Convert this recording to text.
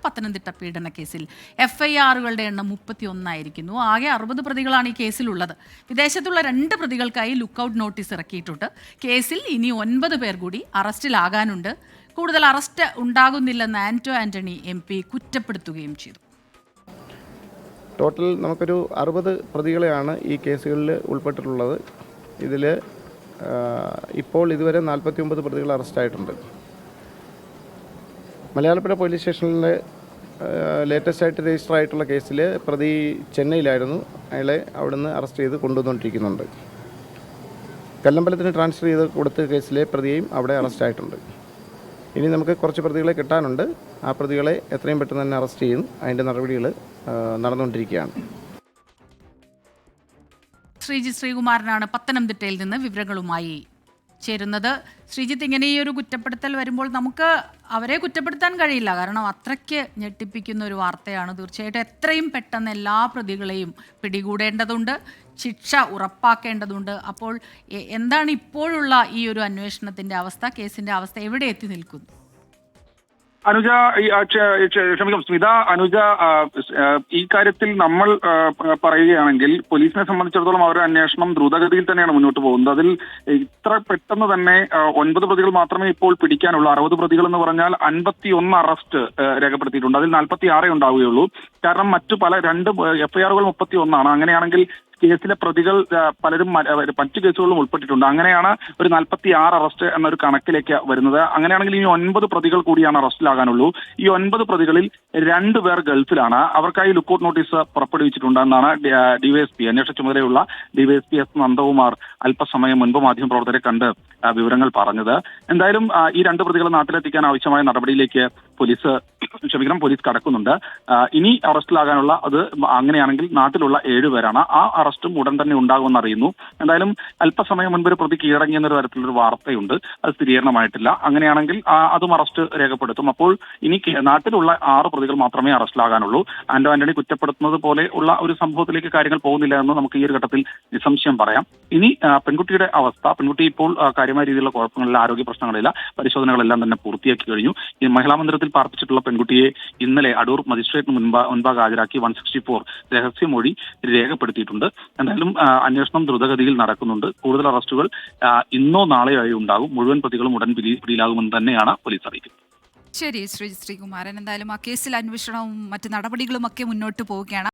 പത്തനംതിട്ട പീഡന കേസിൽ FIRകളുടെ എണ്ണം 31 ആയിരിക്കുന്നു. ആകെ 60 പ്രതികളാണ് ഈ കേസിലുള്ളത്. വിദേശത്തുള്ള 2 പ്രതികൾക്കായി ലുക്കൌട്ട് നോട്ടീസ് ഇറക്കിയിട്ടുണ്ട്. കേസിൽ ഇനി 9 പേർ കൂടി അറസ്റ്റിലാകാനുണ്ട്. കൂടുതൽ അറസ്റ്റ് ഉണ്ടാകുന്നില്ലെന്ന് ആന്റോ ആന്റണി MP കുറ്റപ്പെടുത്തുകയും ചെയ്തു. ടോട്ടൽ നമുക്കൊരു 60 പ്രതികളെയാണ് ഈ കേസുകളിൽ ഉൾപ്പെട്ടിട്ടുള്ളത്. ഇതിൽ ഇപ്പോൾ ഇതുവരെ 49 പ്രതികൾ അറസ്റ്റായിട്ടുണ്ട്. മലയാളപ്പുഴ പോലീസ് സ്റ്റേഷനിലെ ലേറ്റസ്റ്റ് ആയിട്ട് രജിസ്റ്റർ ആയിട്ടുള്ള കേസിൽ പ്രതി ചെന്നൈയിലായിരുന്നു. അയാളെ അവിടുന്ന് അറസ്റ്റ് ചെയ്ത് കൊണ്ടുവന്നുകൊണ്ടിരിക്കുന്നുണ്ട്. കല്ലമ്പലത്തിന് ട്രാൻസ്ഫർ ചെയ്ത് കൊടുത്ത കേസിലെ പ്രതിയെയും അവിടെ അറസ്റ്റായിട്ടുണ്ട്. ഇനി നമുക്ക് കുറച്ച് പ്രതികളെ കിട്ടാനുണ്ട്. ആ പ്രതികളെ എത്രയും പെട്ടെന്ന് തന്നെ അറസ്റ്റ് ചെയ്യും. അതിൻ്റെ നടപടികൾ നടന്നുകൊണ്ടിരിക്കുകയാണ്. ശ്രീജിത്ത് ശ്രീകുമാരനാണ് പത്തനംതിട്ടയിൽ നിന്ന് വിവരങ്ങളുമായി ചേരുന്നത്. ശ്രീജിത്ത്, ഇങ്ങനെ ഈ ഒരു കുറ്റപ്പെടുത്തൽ വരുമ്പോൾ നമുക്ക് അവരെ കുറ്റപ്പെടുത്താൻ കഴിയില്ല. കാരണം അത്രയ്ക്ക് ഞെട്ടിപ്പിക്കുന്ന ഒരു വാർത്തയാണ്. തീർച്ചയായിട്ടും എത്രയും പെട്ടെന്ന് എല്ലാ പ്രതികളെയും പിടികൂടേണ്ടതുണ്ട്, ശിക്ഷ ഉറപ്പാക്കേണ്ടതുണ്ട്. അപ്പോൾ എന്താണ് ഇപ്പോഴുള്ള ഈ ഒരു അന്വേഷണത്തിൻ്റെ അവസ്ഥ, കേസിൻ്റെ അവസ്ഥ എവിടെ എത്തി നിൽക്കുന്നു? അനുജ, ക്ഷമിക്കണം സ്മിത, അനുജ, ഈ കാര്യത്തിൽ നമ്മൾ പറയുകയാണെങ്കിൽ പോലീസിനെ സംബന്ധിച്ചിടത്തോളം അവരുടെ അന്വേഷണം ദ്രുതഗതിയിൽ തന്നെയാണ് മുന്നോട്ട് പോകുന്നത്. അതിൽ ഇത്ര പെട്ടെന്ന് തന്നെ 9 പ്രതികൾ മാത്രമേ ഇപ്പോൾ പിടിക്കാനുള്ളൂ. 60 പ്രതികൾ എന്ന് പറഞ്ഞാൽ 51 അറസ്റ്റ് രേഖപ്പെടുത്തിയിട്ടുണ്ട്. അതിൽ 46 ഉണ്ടാവുകയുള്ളൂ. കാരണം മറ്റു പല 2 FIRകൾ 31 അങ്ങനെയാണെങ്കിൽ കേസിലെ പ്രതികൾ പലരും മറ്റു കേസുകളിലും ഉൾപ്പെട്ടിട്ടുണ്ട്. അങ്ങനെയാണ് ഒരു 46 അറസ്റ്റ് എന്നൊരു കണക്കിലേക്ക് വരുന്നത്. അങ്ങനെയാണെങ്കിൽ ഇനി 9 പ്രതികൾ കൂടിയാണ് അറസ്റ്റിലാകാനുള്ളൂ. ഈ 9 പ്രതികളിൽ 2 പേർ ഗൾഫിലാണ്. അവർക്കായി ലുക്കൌട്ട് നോട്ടീസ് പുറപ്പെടുവിച്ചിട്ടുണ്ടെന്നാണ് DYSP, അന്വേഷണ ചുമതലയുള്ള DYSP S നന്ദകുമാർ അല്പസമയം മുൻപ് മാധ്യമപ്രവർത്തകരെ കണ്ട് വിവരങ്ങൾ പറഞ്ഞത്. എന്തായാലും ഈ 2 പ്രതികളെ നാട്ടിലെത്തിക്കാൻ ആവശ്യമായ നടപടിയിലേക്ക് പോലീസ് കടക്കുന്നുണ്ട്. ഇനി അറസ്റ്റിലാകാനുള്ള അത് അങ്ങനെയാണെങ്കിൽ നാട്ടിലുള്ള 7 പേരാണ്. ആ അറസ്റ്റും ഉടൻ തന്നെ ഉണ്ടാകുമെന്ന് അറിയുന്നു. എന്തായാലും അല്പസമയം മുൻപ് ഒരു പ്രതി കീഴടങ്ങിയെന്നൊരു തരത്തിലൊരു വാർത്തയുണ്ട്. അത് സ്ഥിരീകരണമായിട്ടില്ല. അങ്ങനെയാണെങ്കിൽ അതും അറസ്റ്റ് രേഖപ്പെടുത്തും. അപ്പോൾ ഇനി നാട്ടിലുള്ള 6 പ്രതികൾ മാത്രമേ അറസ്റ്റിലാകാനുള്ളൂ. ആന്റോ ആന്റണി കുറ്റപ്പെടുത്തുന്നത് പോലെ ഉള്ള ഒരു സംഭവത്തിലേക്ക് കാര്യങ്ങൾ പോകുന്നില്ല എന്ന് നമുക്ക് ഈ ഒരു ഘട്ടത്തിൽ നിസ്സംശയം പറയാം. ഇനി പെൺകുട്ടിയുടെ അവസ്ഥ, പെൺകുട്ടി ഇപ്പോൾ കാര്യമായ രീതിയിലുള്ള കുഴപ്പങ്ങളില്ല, ആരോഗ്യ പ്രശ്നങ്ങളില്ല, പരിശോധനകളെല്ലാം തന്നെ പൂർത്തിയാക്കി കഴിഞ്ഞു. ഈ മഹിളാ മന്ദിരത്തിൽ പാർപ്പിച്ചിട്ടുള്ള പെൺകുട്ടിയെ ഇന്നലെ അടൂർ മജിസ്ട്രേറ്റിന് മുൻപാകെ ഹാജരാക്കി 164 രഹസ്യമൊഴി രേഖപ്പെടുത്തിയിട്ടുണ്ട്. എന്തായാലും അന്വേഷണം ദ്രുതഗതിയിൽ നടക്കുന്നുണ്ട്. കൂടുതൽ അറസ്റ്റുകൾ ഇന്നോ നാളെയോ ആയി ഉണ്ടാകും. മുഴുവൻ പ്രതികളും ഉടൻ പിടിയിലാകുമെന്ന് തന്നെയാണ് പോലീസ് അറിയിക്കുന്നത്. ശരി ശ്രീകുമാരൻ, എന്തായാലും ആ കേസിൽ അന്വേഷണവും മറ്റ് നടപടികളും ഒക്കെ മുന്നോട്ട് പോവുകയാണ്.